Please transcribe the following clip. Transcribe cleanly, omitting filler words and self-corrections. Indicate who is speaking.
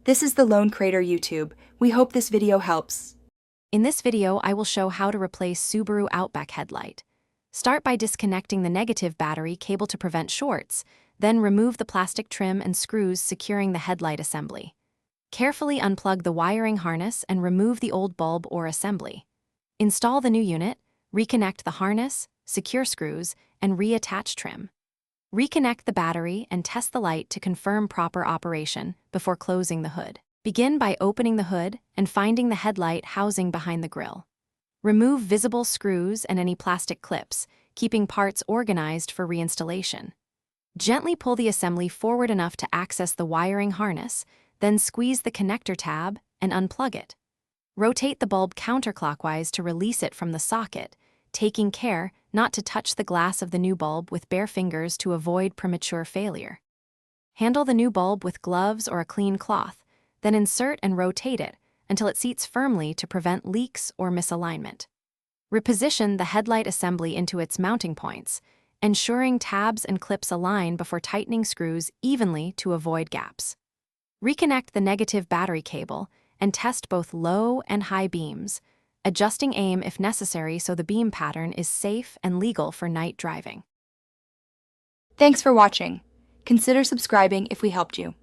Speaker 1: This is the Lone Crater YouTube. We hope this video helps.
Speaker 2: In this video, I will show how to replace Subaru Outback Headlight. Start by disconnecting the negative battery cable to prevent shorts, then remove the plastic trim and screws securing the headlight assembly. Carefully unplug the wiring harness and remove the old bulb or assembly. Install the new unit, reconnect the harness, secure screws, and reattach trim. Reconnect the battery and test the light to confirm proper operation before closing the hood. Begin by opening the hood and finding the headlight housing behind the grille. Remove visible screws and any plastic clips, keeping parts organized for reinstallation. Gently pull the assembly forward enough to access the wiring harness, then squeeze the connector tab and unplug it. Rotate the bulb counterclockwise to release it from the socket, taking care not to touch the glass of the new bulb with bare fingers to avoid premature failure. Handle the new bulb with gloves or a clean cloth, then insert and rotate it until it seats firmly to prevent leaks or misalignment. Reposition the headlight assembly into its mounting points, ensuring tabs and clips align before tightening screws evenly to avoid gaps. Reconnect the negative battery cable and test both low and high beams, adjusting aim if necessary so the beam pattern is safe and legal for night driving.
Speaker 1: Thanks for watching. Consider subscribing if we helped you.